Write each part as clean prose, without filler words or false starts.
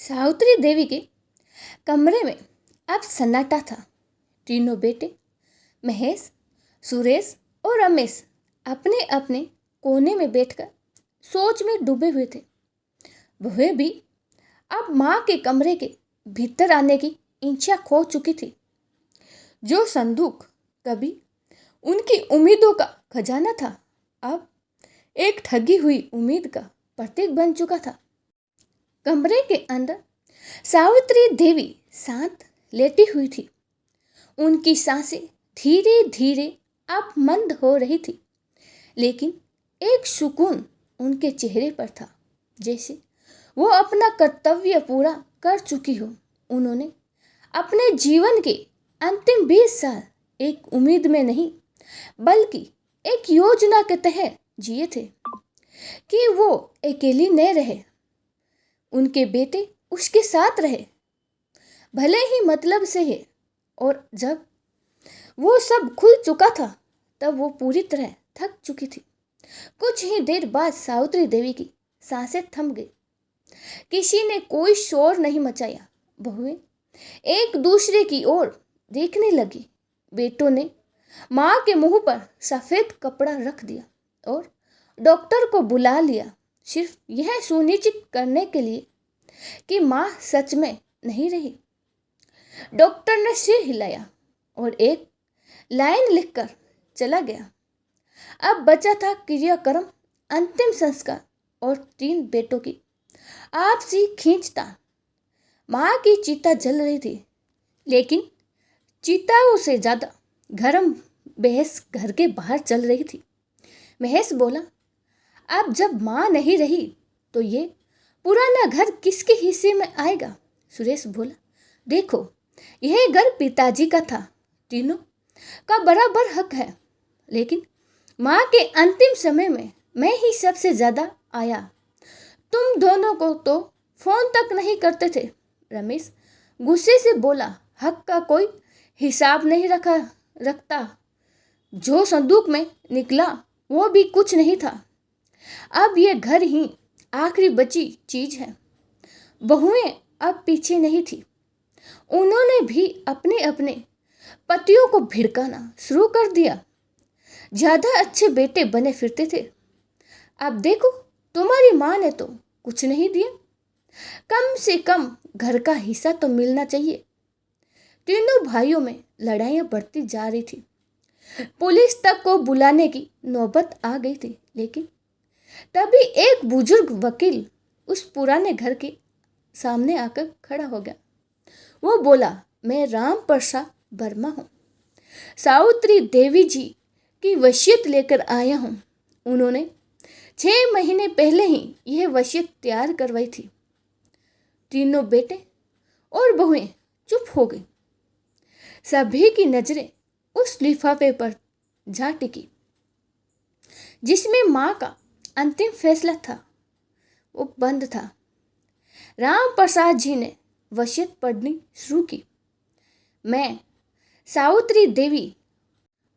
सावित्री देवी के कमरे में अब सन्नाटा था। तीनों बेटे महेश, सुरेश और रमेश अपने अपने कोने में बैठकर सोच में डूबे हुए थे। वह भी अब माँ के कमरे के भीतर आने की इच्छा खो चुकी थी। जो संदूक कभी उनकी उम्मीदों का खजाना था, अब एक ठगी हुई उम्मीद का प्रतीक बन चुका था। कमरे के अंदर सावित्री देवी शांत लेटी हुई थी। उनकी सांसें धीरे धीरे अब मंद हो रही थी, लेकिन एक सुकून उनके चेहरे पर था, जैसे वो अपना कर्तव्य पूरा कर चुकी हो। उन्होंने अपने जीवन के अंतिम 20 साल एक उम्मीद में नहीं, बल्कि एक योजना के तहत जिए थे कि वो अकेली न रहे, उनके बेटे उसके साथ रहे, भले ही मतलब से है। और जब वो सब खुल चुका था, तब वो पूरी तरह थक चुकी थी। कुछ ही देर बाद सावित्री देवी की सांसें थम गई। किसी ने कोई शोर नहीं मचाया। बहुएं एक दूसरे की ओर देखने लगी। बेटों ने माँ के मुंह पर सफेद कपड़ा रख दिया और डॉक्टर को बुला लिया, सिर्फ यह सुनिश्चित करने के लिए कि माँ सच में नहीं रही। डॉक्टर ने सिर हिलाया और एक लाइन लिखकर चला गया। अब बचा था क्रियाक्रम, अंतिम संस्कार और 3 बेटों की आपसी खींचतान। माँ की चिता जल रही थी, लेकिन चिताओं से ज्यादा गरम बहस घर के बाहर चल रही थी। महेश बोला, अब जब माँ नहीं रही तो ये पुराना घर किसके हिस्से में आएगा? सुरेश बोला, देखो, यह घर पिताजी का था, तीनों का बराबर हक है, लेकिन माँ के अंतिम समय में मैं ही सबसे ज्यादा आया। तुम दोनों को तो फोन तक नहीं करते थे। रमेश गुस्से से बोला, हक का कोई हिसाब नहीं रखता। जो संदूक में निकला वो भी कुछ नहीं था। अब ये घर ही आखिरी बची चीज है। बहुएं अब पीछे नहीं थी। उन्होंने भी अपने अपने पतियों को भिड़काना शुरू कर दिया। ज्यादा अच्छे बेटे बने फिरते थे। अब देखो, तुम्हारी माँ ने तो कुछ नहीं दिया, कम से कम घर का हिस्सा तो मिलना चाहिए। तीनों भाइयों में लड़ाइयाँ बढ़ती जा रही थी। पुलिस तक को बुलाने की नौबत आ गई थी, लेकिन तभी एक बुजुर्ग वकील उस पुराने घर के सामने आकर खड़ा हो गया। वो बोला, मैं राम प्रसाद वर्मा हूँ, सावित्री देवी जी की वसीयत लेकर आया हूँ। उन्होंने 6 महीने पहले ही यह वसीयत तैयार करवाई थी। तीनों बेटे और बहुएं चुप हो गई। सभी की नजरें उस लिफाफे पर जा टिकी जिसमें माँ का अंतिम फैसला था। वो बंद था। राम प्रसाद जी ने वसीयत पढ़नी शुरू की। मैं सावित्री देवी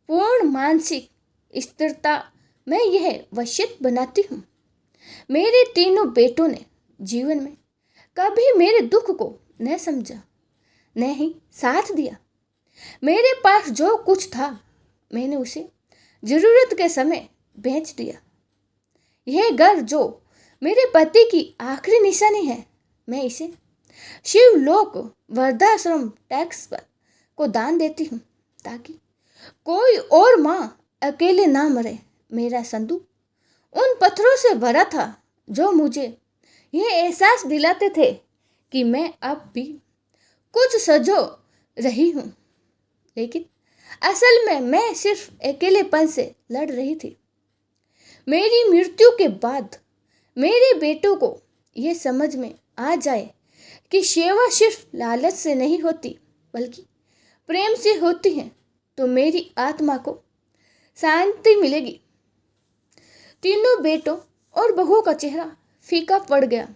पूर्ण मानसिक स्थिरता में यह वसीयत बनाती हूँ। मेरे तीनों बेटों ने जीवन में कभी मेरे दुख को न समझा, न ही साथ दिया। मेरे पास जो कुछ था, मैंने उसे जरूरत के समय बेच दिया। यह घर जो मेरे पति की आखिरी निशानी है, मैं इसे शिवलोक वृद्धाश्रम टैक्स पर को दान देती हूँ, ताकि कोई और माँ अकेले ना मरे। मेरा संदूक उन पत्थरों से भरा था जो मुझे यह एहसास दिलाते थे कि मैं अब भी कुछ सजो रही हूँ, लेकिन असल में मैं सिर्फ अकेलेपन से लड़ रही थी। मेरी मृत्यु के बाद मेरे बेटों को यह समझ में आ जाए कि सेवा सिर्फ लालच से नहीं होती, बल्कि प्रेम से होती है, तो मेरी आत्मा को शांति मिलेगी। तीनों बेटों और बहू का चेहरा फीका पड़ गया।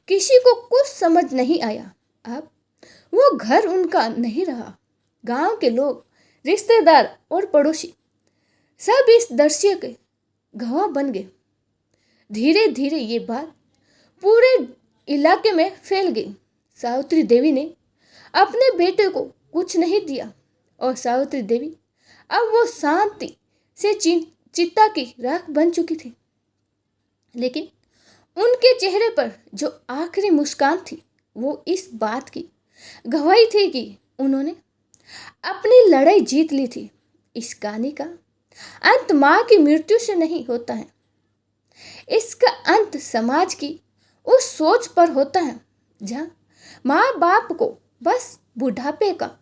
किसी को कुछ समझ नहीं आया। अब वो घर उनका नहीं रहा। गांव के लोग, रिश्तेदार और पड़ोसी सब इस दृश्य के गवाह बन गए। धीरे धीरे ये बात पूरे इलाके में फैल गई। सावित्री देवी ने अपने बेटे को कुछ नहीं दिया और सावित्री देवी अब वो शांति से चिता की राख बन चुकी थी। लेकिन उनके चेहरे पर जो आखिरी मुस्कान थी वो इस बात की गवाही थी कि उन्होंने अपनी लड़ाई जीत ली थी। इस कहानी का अंत माँ की मृत्यु से नहीं होता है, इसका अंत समाज की उस सोच पर होता है जहाँ माँ बाप को बस बुढ़ापे का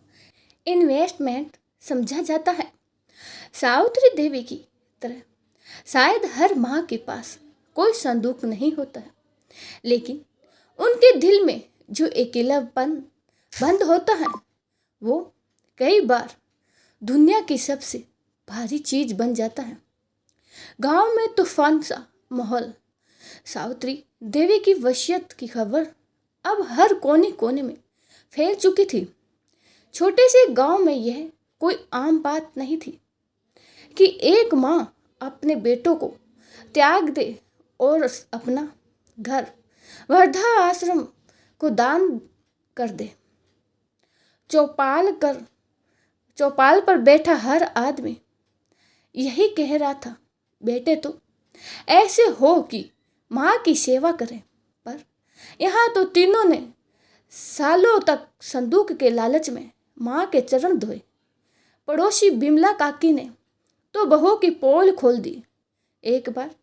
इन्वेस्टमेंट समझा जाता है। सावित्री देवी की तरह शायद हर माँ के पास कोई संदूक नहीं होता है, लेकिन उनके दिल में जो अकेलापन बंद होता है वो कई बार दुनिया की सबसे भारी चीज बन जाता है। गांव में तूफान सा माहौल। सावित्री देवी की वसीयत की खबर अब हर कोने कोने में फैल चुकी थी। छोटे से गांव में यह कोई आम बात नहीं थी कि एक माँ अपने बेटों को त्याग दे और अपना घर वृद्धा आश्रम को दान कर दे। चौपाल पर बैठा हर आदमी यही कह रहा था, बेटे तो ऐसे हो कि माँ की सेवा करें। पर यहाँ तो तीनों ने सालों तक संदूक के लालच में माँ के चरण धोए। पड़ोसी बिमला काकी ने तो बहू की पोल खोल दी। एक बार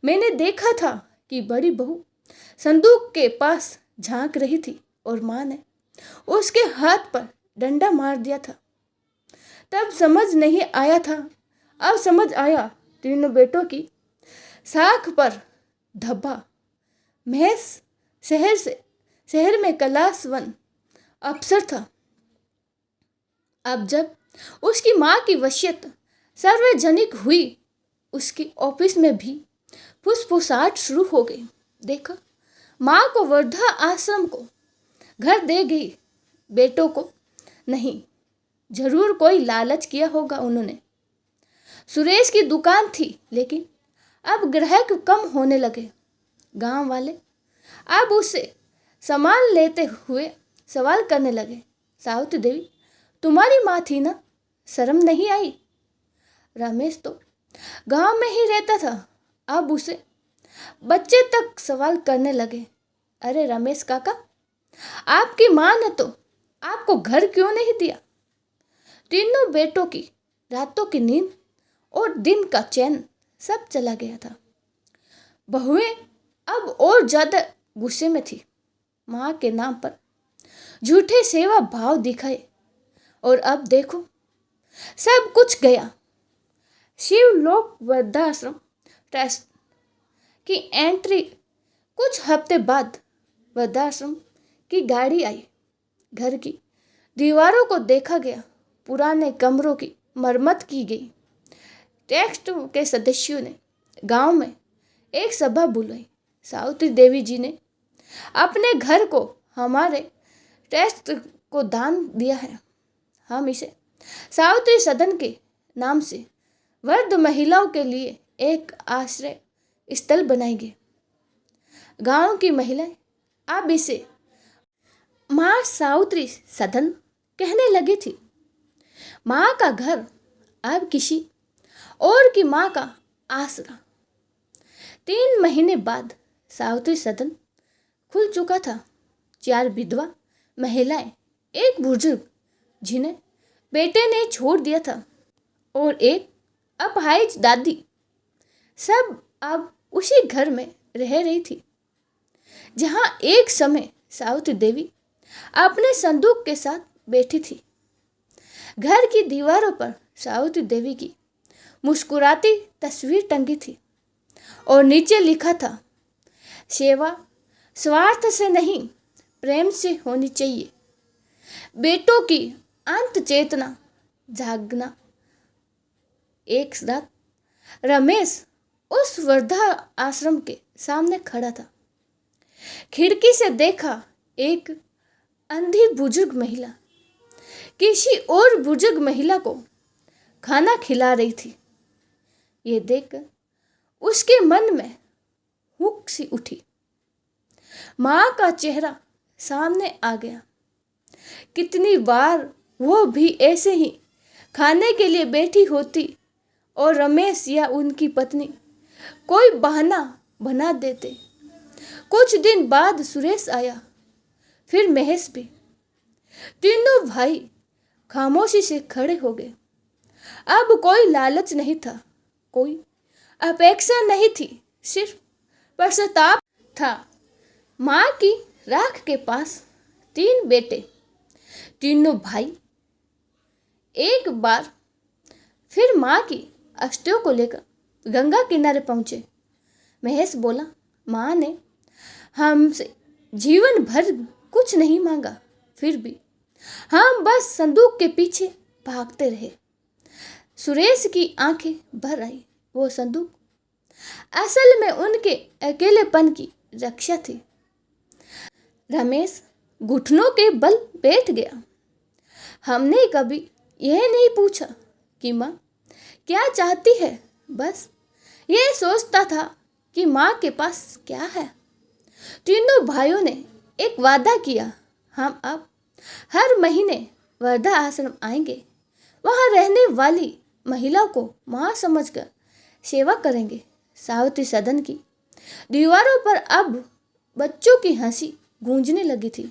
मैंने देखा था कि बड़ी बहू संदूक के पास झांक रही थी और माँ ने उसके हाथ पर डंडा मार दिया था। तब समझ नहीं आया था, अब समझ आया। तीनों बेटों की साख पर धब्बा। महेश शहर में कलासवन अफसर था। अब जब उसकी माँ की वसीयत सार्वजनिक हुई, उसके ऑफिस में भी फुसफुसाहट शुरू हो गई। देखा, माँ को वृद्धा आश्रम को घर दे गई, बेटों को नहीं। जरूर कोई लालच किया होगा उन्होंने। सुरेश की दुकान थी, लेकिन अब ग्राहक कम होने लगे। गांव वाले अब उसे सामान लेते हुए सवाल करने लगे, सावित्री देवी तुम्हारी माँ थी ना, शर्म नहीं आई? रमेश तो गांव में ही रहता था, अब उसे बच्चे तक सवाल करने लगे, अरे रमेश काका, आपकी माँ ने तो आपको घर क्यों नहीं दिया? तीनों बेटों की रातों की नींद और दिन का चैन सब चला गया था। बहुएं अब और ज्यादा गुस्से में थी। माँ के नाम पर झूठे सेवा भाव दिखाए और अब देखो सब कुछ गया। शिवलोक वृद्धाश्रम ट्रस्ट की एंट्री। कुछ हफ्ते बाद वृद्धाश्रम की गाड़ी आई। घर की दीवारों को देखा गया, पुराने कमरों की मरम्मत की गई। ट्रस्ट के सदस्यों ने गांव में एक सभा बुलाई। सावित्री देवी जी ने अपने घर को हमारे ट्रस्ट को दान दिया है। हम इसे सावित्री सदन के नाम से वृद्ध महिलाओं के लिए एक आश्रय स्थल बनाएंगे। गांव की महिलाएं अब इसे माँ सावित्री सदन कहने लगी थी। माँ का घर अब किसी और की माँ का आसरा। 3 महीने बाद सावित्री सदन खुल चुका था। 4 विधवा महिलाएं, एक बुजुर्ग जिन्हें बेटे ने छोड़ दिया था और एक अपाहिज दादी, सब अब उसी घर में रह रही थी जहां एक समय सावित्री देवी अपने संदूक के साथ बैठी थी। घर की दीवारों पर सावित्री देवी की मुस्कुराती तस्वीर टंगी थी और नीचे लिखा था, सेवा स्वार्थ से नहीं प्रेम से होनी चाहिए। बेटों की अंत चेतना जागना। एक रात रमेश उस वृद्धा आश्रम के सामने खड़ा था। खिड़की से देखा, एक अंधी बुजुर्ग महिला किसी और बुजुर्ग महिला को खाना खिला रही थी। ये देखकर उसके मन में हुक सी उठी। माँ का चेहरा सामने आ गया। कितनी बार वो भी ऐसे ही खाने के लिए बैठी होती और रमेश या उनकी पत्नी कोई बहाना बना देते। कुछ दिन बाद सुरेश आया, फिर महेश भी। तीनों भाई खामोशी से खड़े हो गए। अब कोई लालच नहीं था, कोई अपेक्षा नहीं थी, सिर्फ पश्चाताप था। माँ की राख के पास 3 बेटे, तीनों भाई एक बार फिर माँ की अस्थियों को लेकर गंगा किनारे पहुंचे। महेश बोला, माँ ने हमसे जीवन भर कुछ नहीं मांगा, फिर भी हम बस संदूक के पीछे भागते रहे। सुरेश की आंखें भर आई। वो संदूक असल में उनके अकेलेपन की रक्षा थी। रमेश घुटनों के बल बैठ गया। हमने कभी यह नहीं पूछा कि माँ क्या चाहती है, बस यह सोचता था कि माँ के पास क्या है। तीनों भाइयों ने एक वादा किया, हम अब हर महीने वर्धा आश्रम आएंगे, वहाँ रहने वाली महिला को माँ समझकर सेवा करेंगे। सावित्री सदन की दीवारों पर अब बच्चों की हंसी गूंजने लगी थी।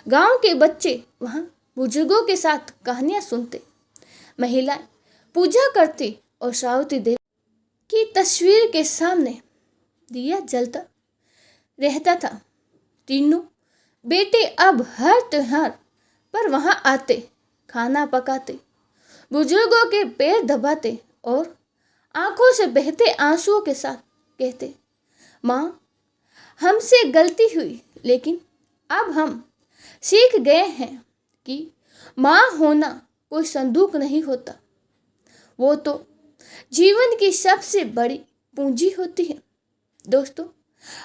गांव के बच्चे वहाँ बुजुर्गों के साथ कहानियाँ सुनते, महिलाएं पूजा करती और सावित्री देवी की तस्वीर के सामने दिया जलता रहता था। तीनों बेटे अब हर त्योहार पर वहाँ आते, खाना पकाते, बुजुर्गों के पैर दबाते और आंखों से बहते आंसुओं के साथ कहते, माँ हमसे गलती हुई, लेकिन अब हम सीख गए हैं कि माँ होना कोई संदूक नहीं होता, वो तो जीवन की सबसे बड़ी पूंजी होती है। दोस्तों,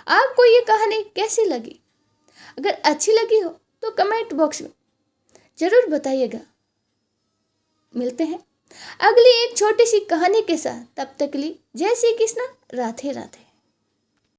आपको ये कहानी कैसी लगी? अगर अच्छी लगी हो तो कमेंट बॉक्स में जरूर बताइएगा। मिलते हैं अगली एक छोटी सी कहानी के साथ, तब तक के लिए जय श्री कृष्ण, राधे राधे।